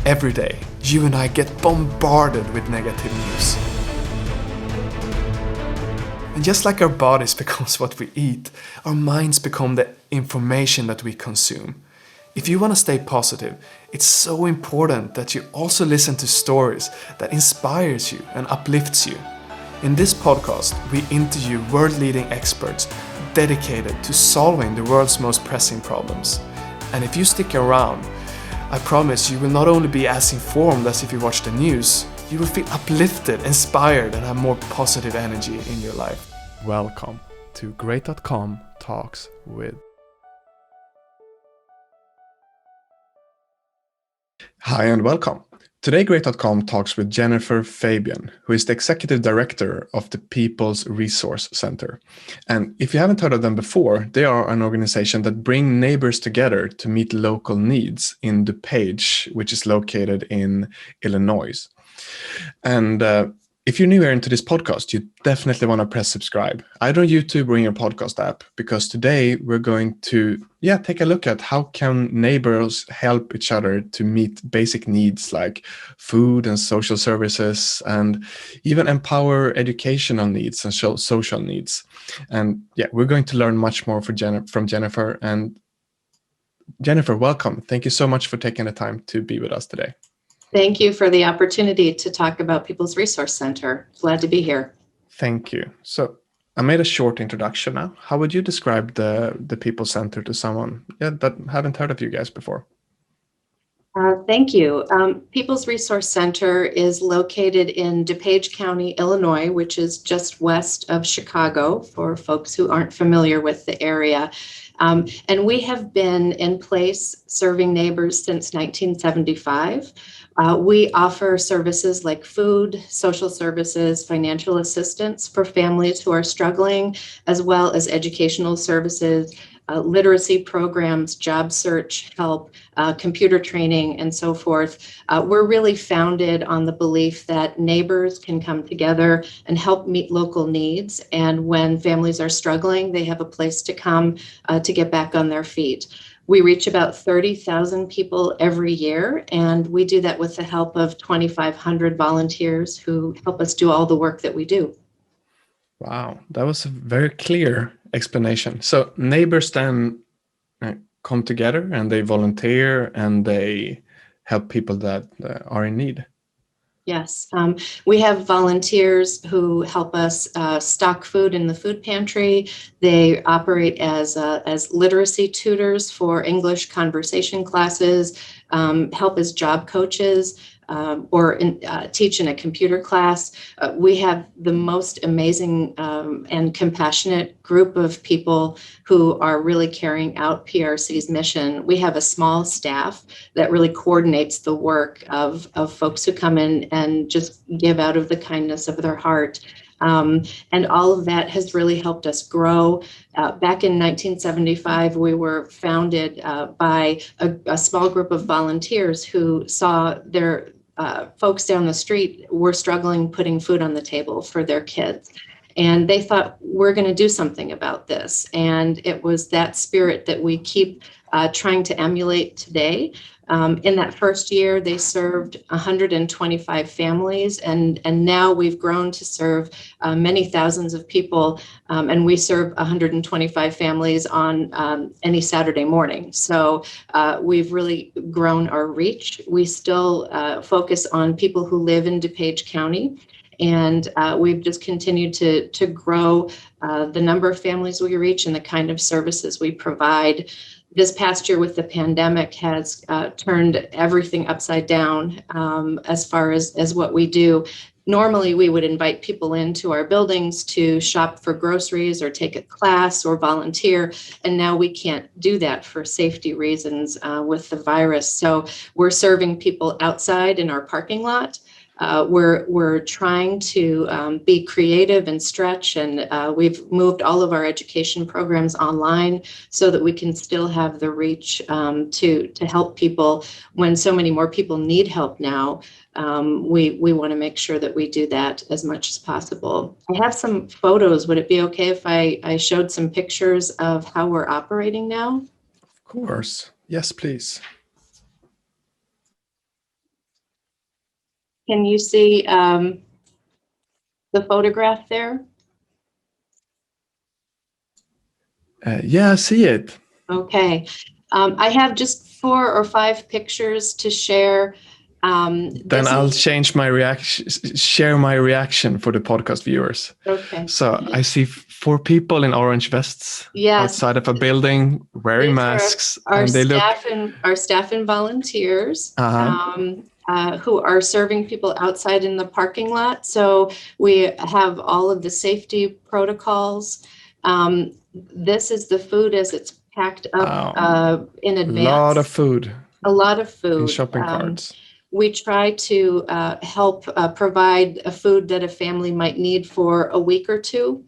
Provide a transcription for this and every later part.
Every day, you and I get bombarded with negative news. And just like our bodies becomes what we eat, our minds become the information that we consume. If you want to stay positive, it's so important that you also listen to stories that inspires you and uplifts you. In this podcast, we interview world-leading experts dedicated to solving the world's most pressing problems. And if you stick around, I promise you will not only be as informed as if you watch the news, you will feel uplifted, inspired, and have more positive energy in your life. Welcome to Great.com Talks with. Hi and welcome. Today Great.com talks with Jennifer Fabian, who is the Executive Director of the People's Resource Center. And if you haven't heard of them before, they are an organization that bring neighbors together to meet local needs in DuPage, which is located in Illinois. And if you're new here into this podcast, you definitely want to press subscribe, either on YouTube or in your podcast app, because today we're going to take a look at how can neighbors help each other to meet basic needs like food and social services, and even empower educational needs and social needs. And we're going to learn much more from Jennifer. And Jennifer, welcome. Thank you so much for taking the time to be with us today. Thank you for the opportunity to talk about People's Resource Center. Glad to be here. Thank you. So I made a short introduction now. How would you describe the People's Center to someone that haven't heard of you guys before? Thank you. People's Resource Center is located in DuPage County, Illinois, which is just west of Chicago for folks who aren't familiar with the area. And we have been in place serving neighbors since 1975. We offer services like food, social services, financial assistance for families who are struggling, as well as educational services, literacy programs, job search help, computer training, and so forth. We're really founded on the belief that neighbors can come together and help meet local needs. And when families are struggling, they have a place to come to get back on their feet. We reach about 30,000 people every year, and we do that with the help of 2,500 volunteers who help us do all the work that we do. Wow, that was a very clear explanation. So neighbors then come together and they volunteer and they help people that are in need. Yes, we have volunteers who help us stock food in the food pantry. They operate as literacy tutors for English conversation classes, help as job coaches, or teach in a computer class. We have the most amazing and compassionate group of people who are really carrying out PRC's mission. We have a small staff that really coordinates the work of folks who come in and just give out of the kindness of their heart. And all of that has really helped us grow. Back in 1975, we were founded by a small group of volunteers who saw their folks down the street were struggling putting food on the table for their kids. And they thought, we're going to do something about this. And it was that spirit that we keep trying to emulate today. In that first year, they served 125 families, and now we've grown to serve many thousands of people, and we serve 125 families on any Saturday morning. So we've really grown our reach. We still focus on people who live in DuPage County, and we've just continued to grow the number of families we reach and the kind of services we provide. This past year with the pandemic has turned everything upside down as far as what we do. Normally, we would invite people into our buildings to shop for groceries or take a class or volunteer, and now we can't do that for safety reasons with the virus. So we're serving people outside in our parking lot. We're trying to be creative and stretch, and we've moved all of our education programs online so that we can still have the reach to help people when so many more people need help now. We want to make sure that we do that as much as possible. I have some photos. Would it be okay if I showed some pictures of how we're operating now? Of course. Yes, please. Can you see the photograph there? Yeah, I see it. Okay. I have just 4 or 5 pictures to share. Then I'll change my reaction, share my reaction for the podcast viewers. Okay. So I see 4 people in orange vests outside of a building wearing masks, our and they staff and volunteers who are serving people outside in the parking lot. So we have all of the safety protocols. This is the food as it's packed up in advance. A lot of food in shopping carts. We try to help provide a food that a family might need for a week or two.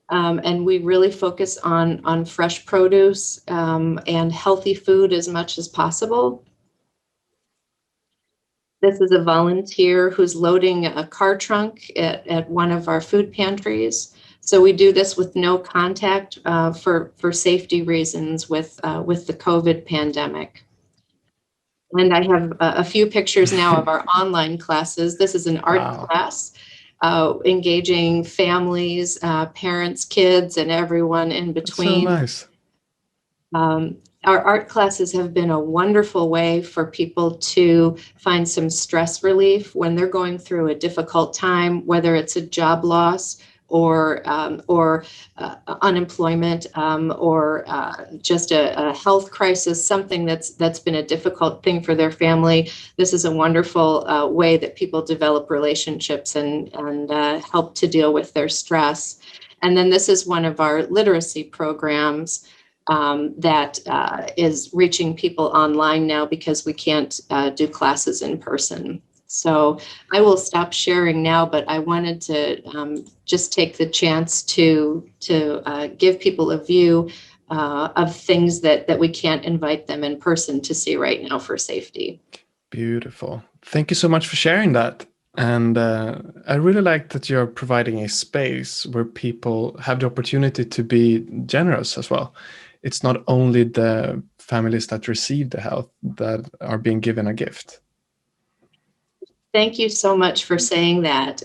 And we really focus on fresh produce and healthy food as much as possible. This is a volunteer who's loading a car trunk at one of our food pantries. So we do this with no contact for safety reasons with the COVID pandemic. And I have a few pictures now of our online classes. This is an art class, engaging families, parents, kids, and everyone in between. That's so nice. Our art classes have been a wonderful way for people to find some stress relief when they're going through a difficult time, whether it's a job loss or unemployment or just a health crisis, something that's been a difficult thing for their family. This is a wonderful way that people develop relationships and help to deal with their stress. And then this is one of our literacy programs that is reaching people online now because we can't do classes in person. So I will stop sharing now, but I wanted to just take the chance to give people a view of things that we can't invite them in person to see right now for safety. Beautiful. Thank you so much for sharing that. And I really like that you're providing a space where people have the opportunity to be generous as well. It's not only the families that receive the help that are being given a gift. Thank you so much for saying that.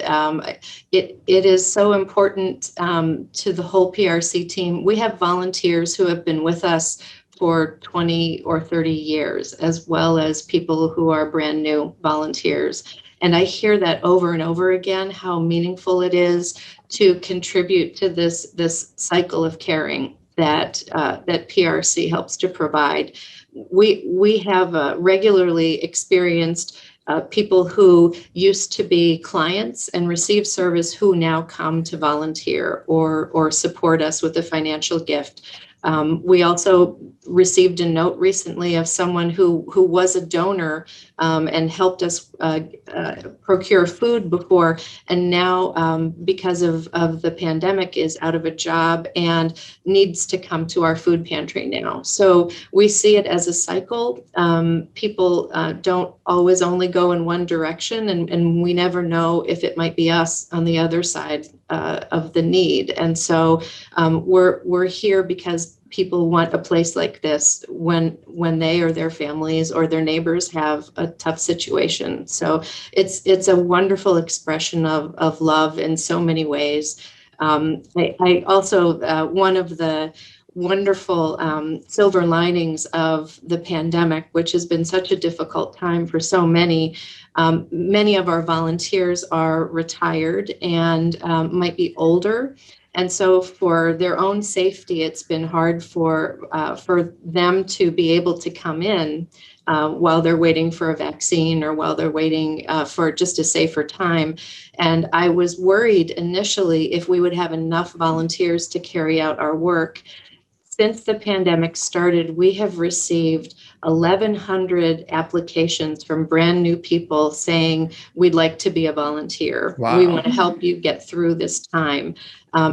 It is so important to the whole PRC team. We have volunteers who have been with us for 20 or 30 years, as well as people who are brand new volunteers. And I hear that over and over again, how meaningful it is to contribute to this cycle of caring that PRC helps to provide. We have regularly experienced people who used to be clients and receive service who now come to volunteer or support us with a financial gift. We also received a note recently of someone who was a donor and helped us procure food before, and now because of the pandemic is out of a job and needs to come to our food pantry now. So we see it as a cycle. People don't always only go in one direction, and we never know if it might be us on the other side of the need. And so we're here because people want a place like this when they or their families or their neighbors have a tough situation. So it's a wonderful expression of love in so many ways. I also, one of the wonderful silver linings of the pandemic, which has been such a difficult time for so many, many of our volunteers are retired and might be older. And so for their own safety, it's been hard for them to be able to come in while they're waiting for a vaccine or while they're waiting for just a safer time. And I was worried initially if we would have enough volunteers to carry out our work. Since the pandemic started, we have received 1,100 applications from brand new people saying, we'd like to be a volunteer. Wow. We want to help you get through this time.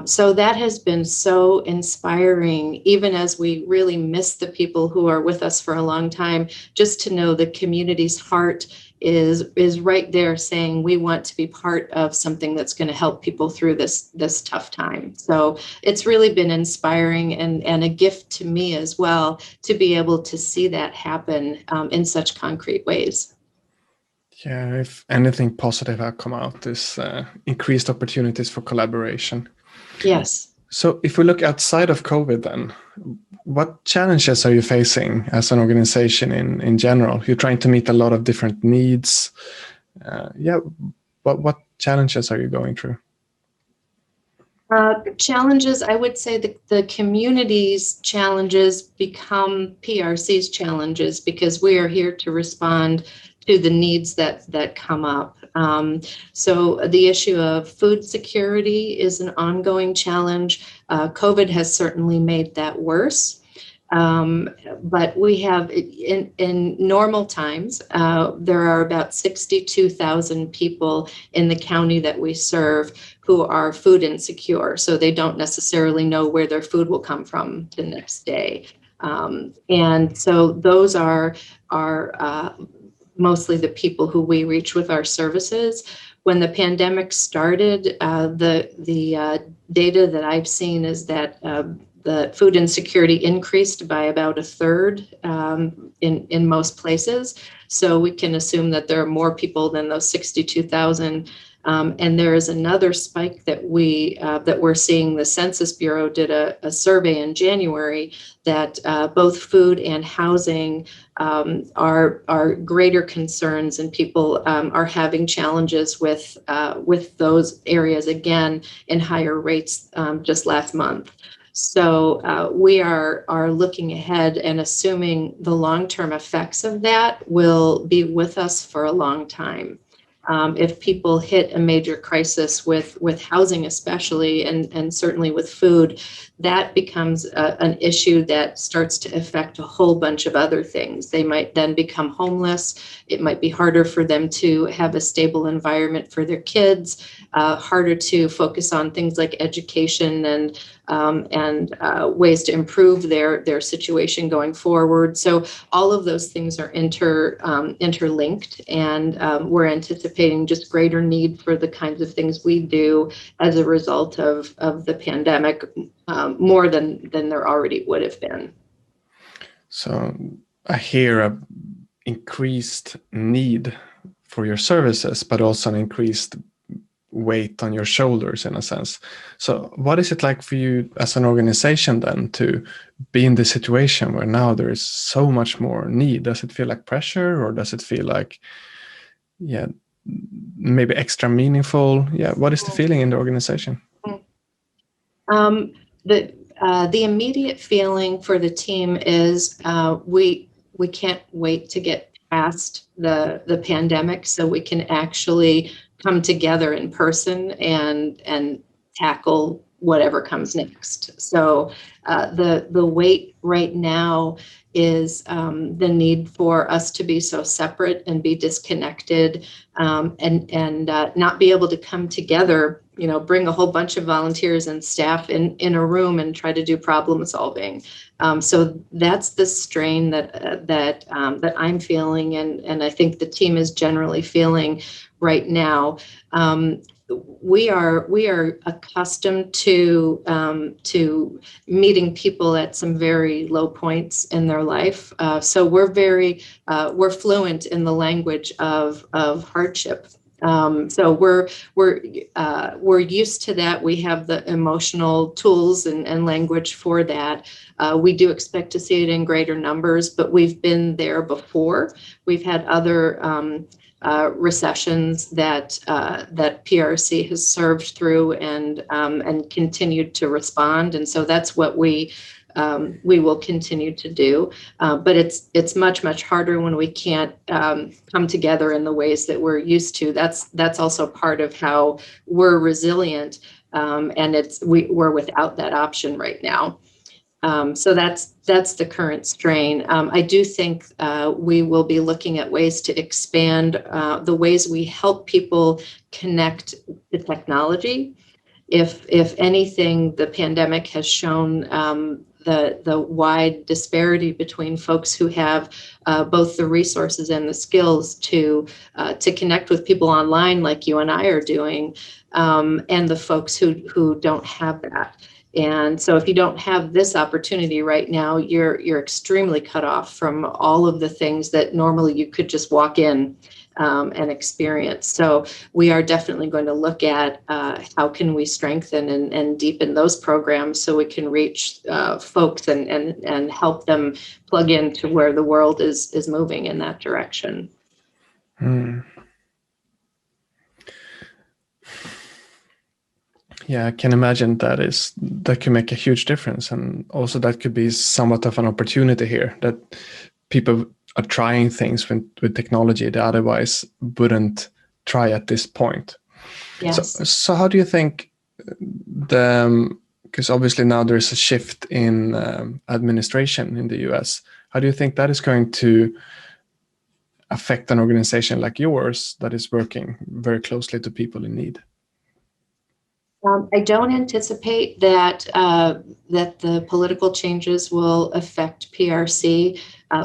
So that has been so inspiring, even as we really miss the people who are with us for a long time, just to know the community's heart is right there saying we want to be part of something that's going to help people through this tough time. So it's really been inspiring and a gift to me as well to be able to see that happen in such concrete ways. Yeah, if anything positive have come out is increased opportunities for collaboration. Yes. So if we look outside of COVID, then what challenges are you facing as an organization in general? You're trying to meet a lot of different needs. Yeah, what challenges are you going through? Challenges, I would say the community's challenges become PRC's challenges because we are here to respond to the needs that come up. So the issue of food security is an ongoing challenge. COVID has certainly made that worse. But we have, in normal times, there are about 62,000 people in the county that we serve who are food insecure. So they don't necessarily know where their food will come from the next day. And so those are mostly the people who we reach with our services. When the pandemic started, the data that I've seen is that the food insecurity increased by about a third in most places. So we can assume that there are more people than those 62,000. And there is another spike that we're seeing. The Census Bureau did a survey in January that both food and housing are greater concerns, and people are having challenges with those areas again in higher rates just last month. So we are looking ahead and assuming the long-term effects of that will be with us for a long time. If people hit a major crisis with housing, especially, and certainly with food, that becomes an issue that starts to affect a whole bunch of other things. They might then become homeless. It might be harder for them to have a stable environment for their kids, harder to focus on things like education and ways to improve their situation going forward. So all of those things are interlinked, and we're anticipating just greater need for the kinds of things we do as a result of the pandemic, more than there already would have been. So I hear a increased need for your services, but also an increased weight on your shoulders in a sense. So what is it like for you as an organization then to be in this situation where now there is so much more need? Does it feel like pressure, or does it feel like, yeah, maybe extra meaningful? Yeah, what is the feeling in the organization? Um, the immediate feeling for the team is we can't wait to get past the pandemic so we can actually come together in person and tackle whatever comes next. So the weight right now is the need for us to be so separate and be disconnected, and not be able to come together, bring a whole bunch of volunteers and staff in a room and try to do problem solving. So that's the strain that I'm feeling, and I think the team is generally feeling right now. We are accustomed to meeting people at some very low points in their life. So we're fluent in the language of hardship. So we're used to that. We have the emotional tools and language for that. We do expect to see it in greater numbers, but we've been there before. We've had other recessions that PRC has served through and continued to respond, and so that's what we will continue to do. But it's much harder when we can't come together in the ways that we're used to. That's also part of how we're resilient, and we're without that option right now. So that's the current strain. I do think we will be looking at ways to expand the ways we help people connect to technology. If anything, the pandemic has shown the wide disparity between folks who have both the resources and the skills to connect with people online, like you and I are doing, and the folks who don't have that. And so if you don't have this opportunity right now, you're extremely cut off from all of the things that normally you could just walk in and experience. So we are definitely going to look at how can we strengthen and deepen those programs so we can reach folks and help them plug into where the world is moving in that direction. Yeah, I can imagine that could make a huge difference, and also that could be somewhat of an opportunity here, that people are trying things with technology that otherwise wouldn't try at this point. Yes. So how do you think because obviously now there's a shift in administration in the US, how do you think that is going to affect an organization like yours that is working very closely to people in need? I don't anticipate that that the political changes will affect PRC.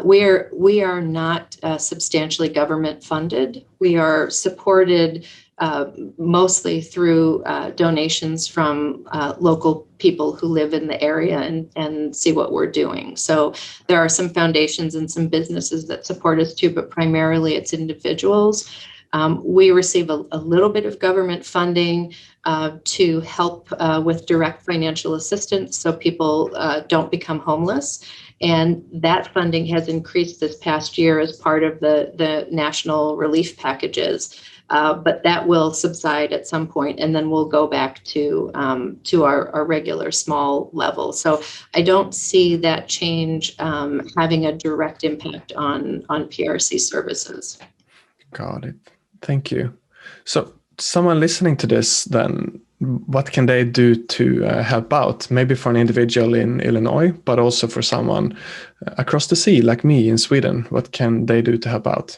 We are not substantially government funded. We are supported mostly through donations from local people who live in the area and see what we're doing. So there are some foundations and some businesses that support us too, but primarily it's individuals. We receive a little bit of government funding to help with direct financial assistance so people don't become homeless. And that funding has increased this past year as part of the national relief packages. But that will subside at some point, and then we'll go back to our regular small level. So I don't see that change having a direct impact on PRC services. Got it. Thank you. So someone listening to this, then what can they do to help out? Maybe for an individual in Illinois, but also for someone across the sea like me in Sweden. What can they do to help out?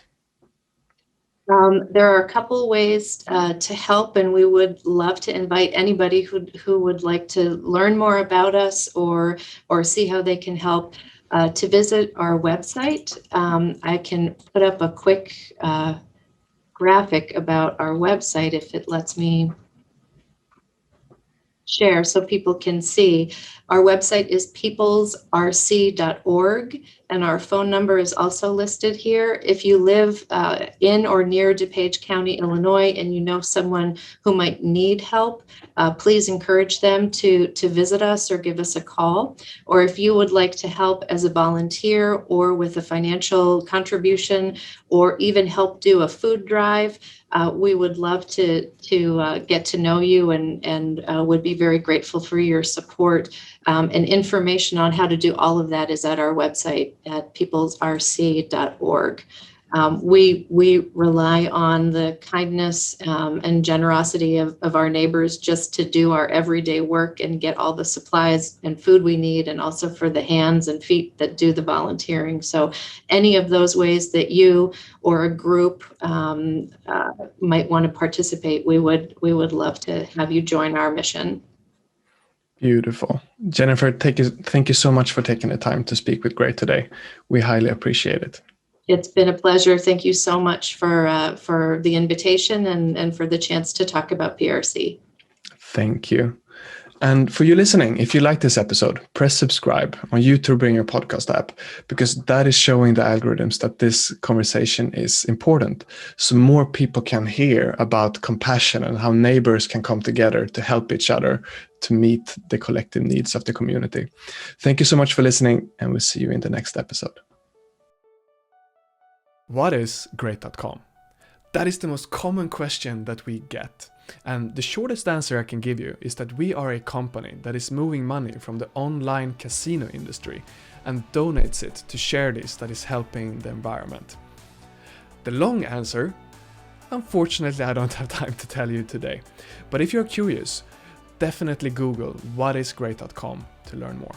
There are a couple ways to help, and we would love to invite anybody who would like to learn more about us or see how they can help to visit our website. I can put up a quick graphic about our website if it lets me share so people can see. Our website is peoplesrc.org, and our phone number is also listed here. If you live in or near DuPage County, Illinois, and you know someone who might need help, please encourage them to visit us or give us a call. Or if you would like to help as a volunteer or with a financial contribution or even help do a food drive, we would love to get to know you and would be very grateful for your support. And information on how to do all of that is at our website at peoplesrc.org. We rely on the kindness and generosity of our neighbors just to do our everyday work and get all the supplies and food we need, and also for the hands and feet that do the volunteering. So any of those ways that you or a group might want to participate, we would love to have you join our mission. Beautiful. Jennifer, thank you so much for taking the time to speak with Great today. We highly appreciate it. It's been a pleasure. Thank you so much for the invitation and for the chance to talk about PRC. Thank you. And for you listening, if you like this episode, press subscribe on YouTube or in your podcast app, because that is showing the algorithms that this conversation is important. So more people can hear about compassion and how neighbors can come together to help each other to meet the collective needs of the community. Thank you so much for listening, and we'll see you in the next episode. What is Great.com? That is the most common question that we get. And the shortest answer I can give you is that we are a company that is moving money from the online casino industry and donates it to charities that is helping the environment. The long answer, unfortunately, I don't have time to tell you today. But if you're curious, definitely Google what is Great.com to learn more.